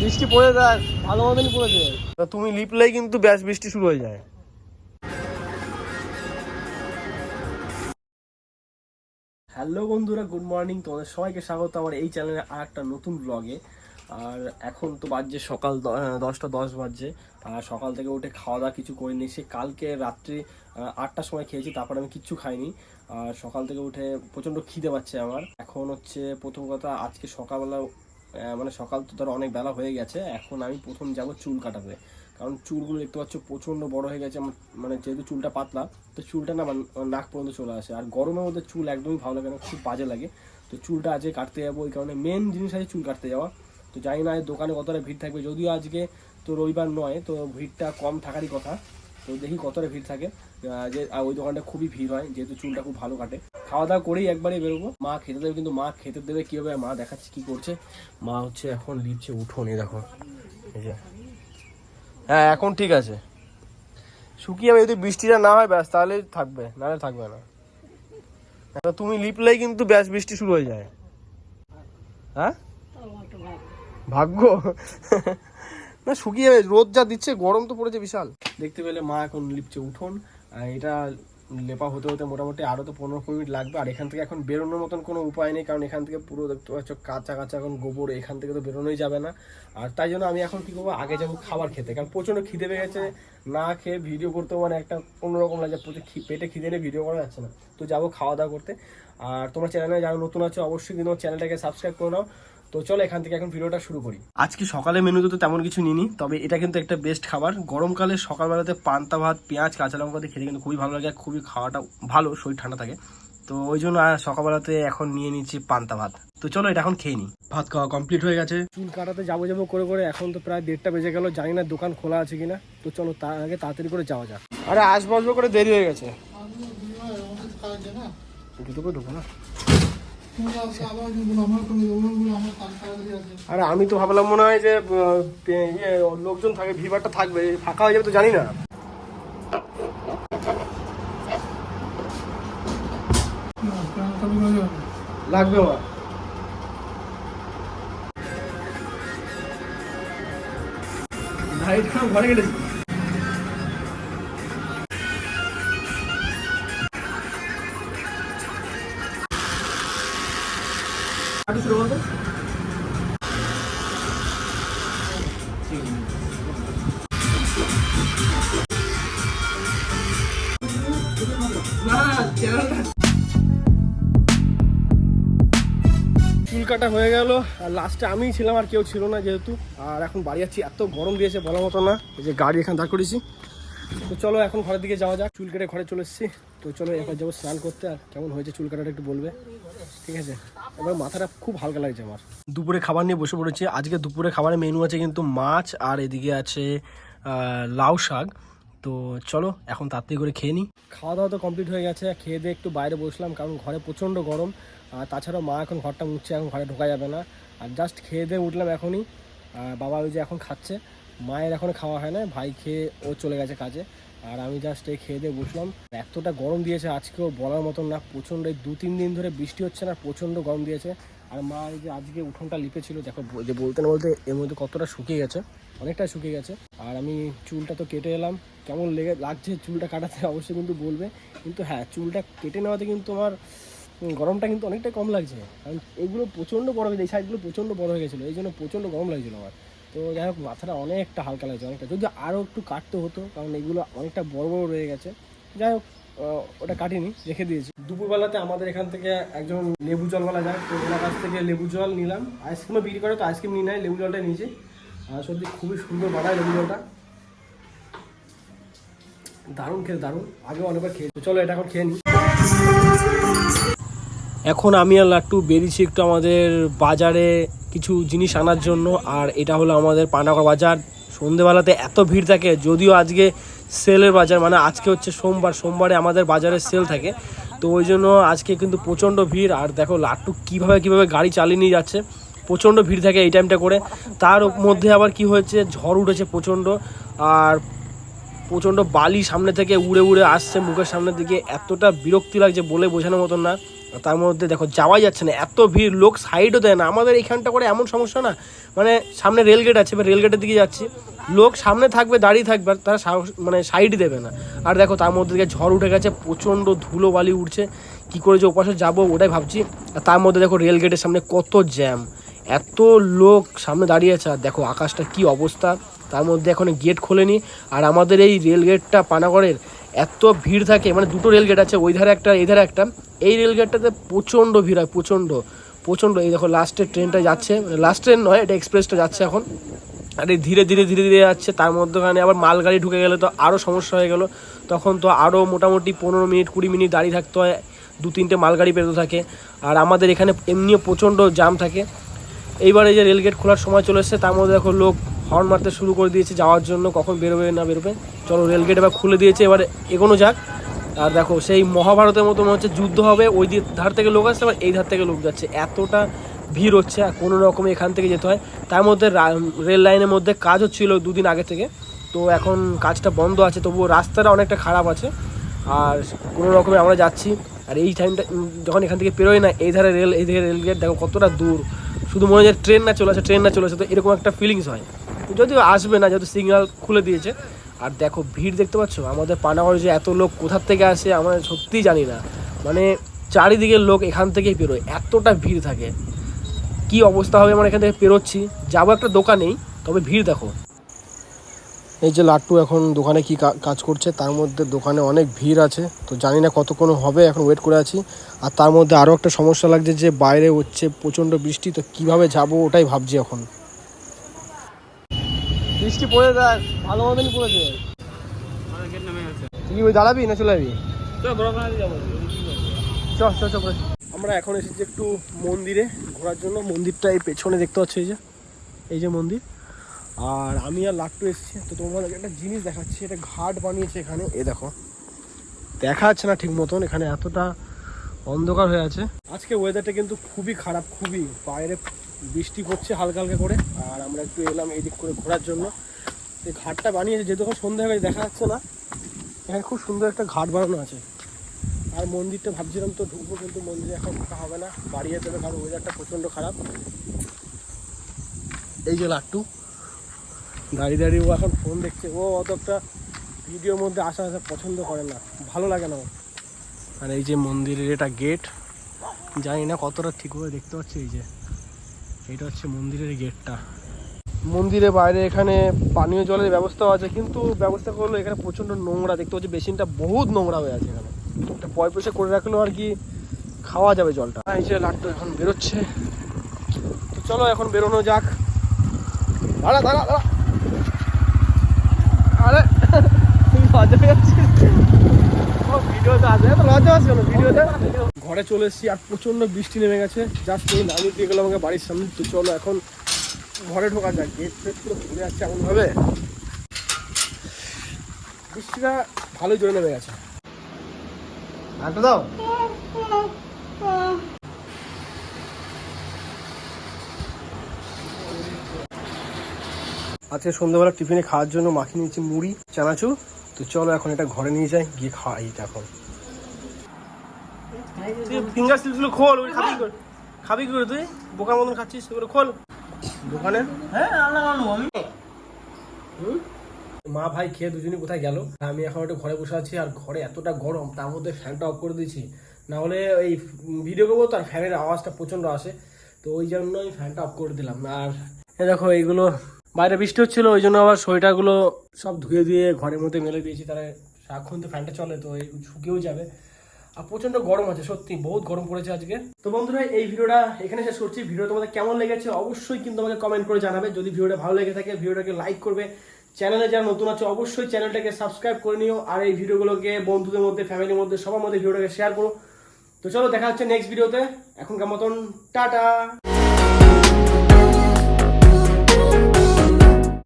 বৃষ্টি পড়ে দেখ ভালো মতনই পড়েছে। তুমি লিপলেই কিন্তু ব্যাস বৃষ্টি শুরু হয়ে যায়। হ্যালো বন্ধুরা, গুড মর্নিং। তোমাদের সবাইকে স্বাগত আমার এই চ্যানেলে আর একটা নতুন ব্লগে। আর এখন তো বাজছে সকাল 10টা 10 বাজছে। আর সকাল থেকে উঠে খাওয়া দাওয়া কিছু করিনি। সে কালকে রাত্রি 8টার সময় খেয়েছি, তারপর আমি কিচ্ছু খাইনি। আর সকাল থেকে উঠে প্রচণ্ড খিদে পাচ্ছে আমার। এখন হচ্ছে প্রথম কথা, আজকে সকালবেলা মানে সকাল তো ধরো অনেক বেলা হয়ে গেছে। এখন আমি প্রথম যাব চুল কাটাতে, কারণ চুলগুলো দেখতে পাচ্ছ প্রচণ্ড বড় হয়ে গেছে আমার। মানে যেহেতু চুলটা পাতলা, তো চুলটা না নাক পর্যন্ত চলে আসে। আর গরমের মধ্যে চুল একদমই ভালো লাগে না, খুব বাজে লাগে। তো চুলটা আজকে কাটতে যাবো, ওই কারণে মেন জিনিস আছে চুল কাটতে যাওয়া। তো জানি না দোকানে কতটা ভিড় থাকবে, যদিও আজকে তো রবিবার নয়, তো ভিড়টা কম থাকারই কথা। তো দেখি কতটা ভিড় থাকে। যে ওই দোকানটা খুবই ভিড় হয়, যেহেতু চুলটা খুব ভালো কাটে। খাওয়া দাওয়া করেই একবারে বেরোবো। মা খেতে দেবে, কিন্তু মা খেতে দেবে কীভাবে মা দেখাচ্ছে কি করছে। মা হচ্ছে এখন লিখছে উঠোনে, দেখো এই যে। হ্যাঁ এখন ঠিক আছে, শুকিয়ে যাবে। যদি বৃষ্টিটা না হয় ব্যাস তাহলে থাকবে, নাহলে থাকবে না। তুমি লিপলেই কিন্তু ব্যাস বৃষ্টি শুরু হয়ে যায়। হ্যাঁ ভাগ্য না, শুকিয়ে যাবে। রোদ যা দিচ্ছে, গরম তো পড়েছে বিশাল। দেখতে পেলে মা এখন লিপছে উঠোন। এটা লেপা হতে হতে মোটামুটি আরও তো 15-20 মিনিট লাগবে। আর এখান থেকে এখন বেরোনোর মতন কোনো উপায় নেই, কারণ এখান থেকে পুরো দেখতে পাচ্ছ কাঁচা কাঁচা এখন গোবর, এখান থেকে তো বেরোনোই যাবে না। আর তাই জন্য আমি এখন কী করবো, আগে যাবো খাবার খেতে, কারণ প্রচণ্ড খিদে পেয়ে গেছে। না খেয়ে ভিডিও করতে মানে একটা অন্যরকম লাগে, পেটে খিদে নিয়ে ভিডিও করা যাচ্ছে না। তো যাবো খাওয়া দাওয়া করতে। আর তোমার চ্যানেলে যারা নতুন আছে অবশ্যই কিন্তু চ্যানেলটাকে সাবস্ক্রাইব করে নাও। তো চলো এখান থেকে এখন ভিডিওটা শুরু করি। আজকে সকালে মেনুতে তো তেমন কিছু নিইনি, তবে এটা কিন্তু একটা বেস্ট খাবার। গরমকালে সকালবেলাতে পান্তা ভাত, পেঁয়াজ, কাঁচা লঙ্কা দিয়ে খেতে কিন্তু খুবই ভালো লাগে, খুবই খাওয়াটা ভালো, শরীর ঠান্ডা থাকে। তো ওই জন্য সকালবেলাতে এখন নিয়ে নিচ্ছি পান্তা ভাত। তো চলো এটা এখন খেয়ে নিই। ভাত খাওয়া কমপ্লিট হয়ে গেছে। চুল কাটাতে যাবো যাবো করে করে এখন তো প্রায় 1:30টা বেজে গেল। জানি না দোকান খোলা আছে কিনা। তো চলো তার আগে তাড়াতাড়ি করে যাওয়া যাক। আরে আসবো করে দেরি হয়ে গেছে। জুতো করে ঢুকবো না। আরে আমি তো ভাবলাম মনে হয় যে লোকজন থাকে, ভিড়টা থাকবে, ফাঁকা হয়ে যাবে তো জানি না। লাগবে আমার ঘরে কেটেছি। চুল কাটা হয়ে গেল, আর লাস্টে আমিই ছিলাম, আর কেউ ছিল না যেহেতু। আর এখন বাড়ি যাচ্ছি, এত গরম দিয়েছে বলার মতো না। এই যে গাড়ি এখানে দাঁড় করেছি। তো চলো এখন ঘরের দিকে যাওয়া যাক। চুল কেটে ঘরে চলে এসেছি। তো চলো এবার যাবো স্নান করতে। আর কেমন হয়েছে চুল কাটাটা একটু বলবে, ঠিক আছে? এবার মাথাটা খুব হালকা লাগছে আমার। দুপুরে খাবার নিয়ে বসে পড়েছি। আজকে দুপুরে খাবারের মেনু আছে কিন্তু মাছ, আর এদিকে আছে লাউ শাক। তো চলো এখন তাড়াতাড়ি করে খেয়ে নিই। খাওয়া দাওয়া তো কমপ্লিট হয়ে গেছে। খেয়ে দিয়ে একটু বাইরে বসলাম, কারণ ঘরে প্রচণ্ড গরম। আর তাছাড়াও মা এখন ঘরটা মুছছে, এখন ঘরে ঢোকা যাবে না। আর জাস্ট খেয়ে দিয়ে উঠলাম এখনই। বাবা ওই যে এখন খাচ্ছে, মায়ের এখনও খাওয়া হয় না, ভাই খেয়ে ও চলে গেছে কাজে। আর আমি জাস্ট এই খেয়ে দিয়ে বসলাম। এতটা গরম দিয়েছে আজকেও বলার মতন না। প্রচণ্ড এই 2-3 দিন ধরে বৃষ্টি হচ্ছে না, প্রচণ্ড গরম দিয়েছে। আর মা এই যে আজকে উঠোনটা লিপেছিল, দেখো যে বলতে না বলতে এর মধ্যে কতটা শুকিয়ে গেছে, অনেকটা শুকিয়ে গেছে। আর আমি চুলটা তো কেটে এলাম, কেমন লাগছে চুলটা কাটাতে অবশ্যই কিন্তু বলবে। কিন্তু হ্যাঁ, চুলটা কেটে নেওয়াতে কিন্তু আমার গরমটা কিন্তু অনেকটাই কম লাগছে, কারণ এগুলো প্রচণ্ড বড় হয়ে যায়, এই সাইডগুলো প্রচণ্ড বড় হয়ে গেছিলো, এই জন্য প্রচণ্ড গরম লাগছিলো আমার। তো যাই হোক, মাথাটা অনেকটা হালকা লাগছে, অনেকটা। যদি আরও একটু কাটতে হতো, কারণ এগুলো অনেকটা বড় বড় রয়ে গেছে। যাই হোক, ওটা কাটিনি, রেখে দিয়েছি। দুপুরবেলাতে আমাদের এখান থেকে একজন লেবু জলওয়ালা যায়, তো ওনার কাছ থেকে লেবু জল নিলাম। আইসক্রিমও বিক্রি করে, তো আইসক্রিম নিয়ে নেয়, লেবু জলটা নিয়েছি। আর সত্যি খুবই সুন্দর বানায় লেবু জলটা, দারুণ খেতে, দারুণ। আগেও অনেকবার খেয়েছি। চলো এটা এখন খেয়ে নিই। এখন আমি আর লাট্টু বেরিয়েছি একটু আমাদের বাজারে কিছু জিনিস আনার জন্য। আর এটা হলো আমাদের পান্ডাগড় বাজার। সন্ধেবেলাতে এত ভিড় থাকে, যদিও আজকে সেলের বাজার, মানে আজকে হচ্ছে সোমবার, সোমবারে আমাদের বাজারে সেল থাকে। তো ওই জন্য আজকে কিন্তু প্রচণ্ড ভিড়। আর দেখো লাট্টু কীভাবে গাড়ি চালিয়ে নিয়ে যাচ্ছে, প্রচণ্ড ভিড় থাকে এই টাইমটা করে। তার মধ্যে আবার কি হয়েছে, ঝড় উঠেছে প্রচণ্ড। আর প্রচণ্ড বালি সামনে থেকে উড়ে উড়ে আসছে মুখের সামনের দিকে, এতটা বিরক্তি লাগছে বলে বোঝানোর মতন না। তার মধ্যে দেখো যাওয়াই যাচ্ছে না, এত ভিড়, লোক সাইডও দেয় না। আমাদের এইখানটা করে এমন সমস্যা না, মানে সামনে রেলগেট আছে, এবার রেলগেটের দিকে যাচ্ছি, লোক সামনে থাকবে, দাঁড়িয়ে থাকবে, আর তারা মানে সাইড দেবে না। আর দেখো তার মধ্যে দিকে ঝড় উঠে গেছে, প্রচণ্ড ধুলো বালি উঠছে, কী করে যে ওপাশে যাবো ওটাই ভাবছি। আর তার মধ্যে দেখো রেলগেটের সামনে কত জ্যাম, এত লোক সামনে দাঁড়িয়ে আছে, আর দেখো আকাশটা কি অবস্থা। তার মধ্যে এখন গেট খোলেনি, আর আমাদের এই রেলগেটটা পানাগড়ের এত ভিড় থাকে, মানে দুটো রেলগেট আছে, ওই ধারে একটা এই ধারে একটা। এই রেলগেটটাতে প্রচণ্ড ভিড় হয়, প্রচণ্ড প্রচণ্ড। এই দেখো লাস্টের ট্রেনটা যাচ্ছে, মানে লাস্ট ট্রেন নয়, এটা এক্সপ্রেসটা যাচ্ছে এখন, আর এই ধীরে ধীরে ধীরে ধীরে যাচ্ছে। তার মধ্যখানে আবার মালগাড়ি ঢুকে গেলে তো আরও সমস্যা হয়ে গেল, তখন তো আরও মোটামুটি 15 মিনিট 20 মিনিট দাঁড়িয়ে থাকতে হয়, 2-3টে মালগাড়ি পেরোতে থাকে। আর আমাদের এখানে এমনিও প্রচণ্ড জাম থাকে। এইবার এই যে রেলগেট খোলার সময় চলে এসছে, তার মধ্যে দেখো লোক হর্ন মারতে শুরু করে দিয়েছে যাওয়ার জন্য, কখন বেরোবে না বেরোবে। চলো রেলগেট এবার খুলে দিয়েছে, এবার এগোনো যাক। আর দেখো সেই মহাভারতের মতো মনে হচ্ছে যুদ্ধ হবে, ওই ধার থেকে লোক আসছে, আবার এই ধার থেকে লোক যাচ্ছে, এতটা ভিড় হচ্ছে, আর কোনো রকমে এখান থেকে যেতে হয়। তার মধ্যে রেল লাইনের মধ্যে কাজ হচ্ছিলো 2 দিন আগে থেকে, তো এখন কাজটা বন্ধ আছে, তবুও রাস্তাটা অনেকটা খারাপ আছে, আর কোনো রকমে আমরা যাচ্ছি। আর এই টাইমটা যখন এখান থেকে পেরোয় না, এই ধারে রেল, এই ধারে রেলগেট, দেখো কতটা দূর, শুধু মনে হয় ট্রেন না চলে আসে, ট্রেন না চলে আসে, তো এরকম একটা ফিলিংস হয়। যদিও আসবে না, যেহেতু সিগন্যাল খুলে দিয়েছে। আর দেখো ভিড় দেখতে পাচ্ছ, আমাদের পানাগড়ে যে এত লোক কোথার থেকে আসে আমরা সত্যিই জানি না, মানে চারিদিকের লোক এখান থেকেই পেরোয়, এতটা ভিড় থাকে। কি অবস্থা হবে, আমরা এখান থেকে পেরোচ্ছি, যাবো একটা দোকানেই, তবে ভিড় দেখো। এই যে লাট্টু এখন দোকানে কি কাজ করছে, তার মধ্যে দোকানে অনেক ভিড় আছে, তো জানি না কতক্ষণ হবে, এখন ওয়েট করে আছি। আর তার মধ্যে আরও একটা সমস্যা লাগছে যে বাইরে হচ্ছে প্রচণ্ড বৃষ্টি, তো কীভাবে যাবো ওটাই ভাবছি এখন। বৃষ্টি পড়ে দেখ, ভালো মতনই পড়েছে। তুই ওই দাঁড়াবি না চলে যাবি? চ আমরা এখন এসেছি একটু মন্দিরে ঘোরার জন্য। মন্দিরটা এই পেছনে দেখতে পাচ্ছ, এই যে মন্দির। আর আমি আর লাট্টু এসেছি, তো তোমাদের একটা জিনিস দেখাচ্ছি, এটা ঘাট বানিয়েছে এখানে, এ দেখো, দেখা যাচ্ছে না ঠিক মতন, এখানে এতটা অন্ধকার হয়ে আছে। আজকে ওয়েদারটা কিন্তু খুবই খারাপ, খুবই, বাইরে বৃষ্টি পড়ছে হালকা হালকা করে, আর আমরা একটু এলাম এই দিক করে ঘোরার জন্য। এই ঘাটটা বানিয়েছে, যেহেতু এখন সন্ধ্যা হয়ে দেখা যাচ্ছে না, এখানে খুব সুন্দর একটা ঘাট বানানো আছে। আর মন্দিরটা ভাবছিলাম তো ঢুকবো, কিন্তু মন্দিরে এখন ঢোকা হবে না, বাড়ি যেতে হবে, কারণ ওয়েদারটা প্রচণ্ড খারাপ। এই যে লাট্টু দাঁড়িয়ে দাঁড়িয়ে ও এখন ফোন দেখছে, ও অত একটা ভিডিওর মধ্যে আসা পছন্দ করে না, ভালো লাগে না। আর এই যে মন্দিরের এটা গেট, জানি না কতটা ঠিকভাবে দেখতে পাচ্ছি, এই যে এটা হচ্ছে মন্দিরের গেটটা। মন্দিরের বাইরে এখানে পানীয় জলের ব্যবস্থাও আছে, কিন্তু ব্যবস্থা করলো এখানে প্রচণ্ড নোংরা দেখতে পাচ্ছি, বেসিনটা বহুত নোংরা হয়ে আছে, এখানে একটা পয়সা করে রাখলো আর কি, খাওয়া যাবে জলটা। এই যে লাট্টু এখন বেরোচ্ছে, তো চলো এখন বেরোনো যাক। দাঁড়া দাঁড়া দাঁড়া, আরে লজ্জা পেয়ে যাচ্ছিস? ভিডিওতে আছে, এত লজ্জা আছে কেন ভিডিওতে? ঘরে চলে এসেছি, আর প্রচণ্ড বৃষ্টি নেমে গেছে, জাস্ট এই নামিয়ে দিয়ে গেলাম আমাকে বাড়ির সামনে। তো চলো এখন ঘরে ঢোকা যাক, গেট ফেট পুরো ঘুরে যাচ্ছে এমনভাবে, বৃষ্টিটা ভালোই জোরে নেমে গেছে। একটা দাও। আজকে সন্ধ্যাবেলা টিফিনে খাওয়ার জন্য মাখিয়ে নিয়েছি মুড়ি চানাচুর, তো চলো এখন এটা ঘরে নিয়ে যাই, গিয়ে খাওয়াই। এখন ফিঙ্গার চিপসগুলো খোল, ওই খাবি করে, খাবি করে তুই বোকার মতন খাচ্ছিস, সেগুলো খোল দোকানে। হ্যাঁ আমি মা ভাই খেয়ে দুজনই কোথায় গেল, আমি এখন একটু ঘরে বসে আছি। আর ঘরে এতটা গরম, তার মধ্যে ফ্যানটা অফ করে দিয়েছি, না হলে এই ভিডিও করবো তো আর ফ্যানের আওয়াজটা প্রচণ্ড আসে, তো ওই জন্য আমি ফ্যানটা অফ করে দিলাম। আর দেখো এইগুলো বাইরে বৃষ্টি হচ্ছিলো, ওই জন্য আবার সোয়েটারগুলো সব ধুয়ে দিয়ে ঘরের মধ্যে মেলে দিয়েছি, তাহলে সারাক্ষণ তো ফ্যানটা চলে, তো এই শুকিয়েও যাবে। আর প্রচণ্ড গরম আছে, সত্যি বহুত গরম পড়েছে আজকে। তো বন্ধুরা এই ভিডিওটা এখানে শেষ করছি। ভিডিও তোমাদের কেমন লেগেছে অবশ্যই কিন্তু আমাকে কমেন্ট করে জানাবে। যদি ভিডিওটা ভালো লেগে থাকে ভিডিওটাকে লাইক করবে, চ্যানেলে যারা নতুন আছে অবশ্যই চ্যানেলটাকে সাবস্ক্রাইব করে নিও, আর এই ভিডিওগুলোকে বন্ধুদের মধ্যে, ফ্যামিলির মধ্যে, সবার মধ্যে ভিডিওটাকে শেয়ার করো। তো চলো দেখা হচ্ছে নেক্সট ভিডিওতে, এখনকার মতন টাটা।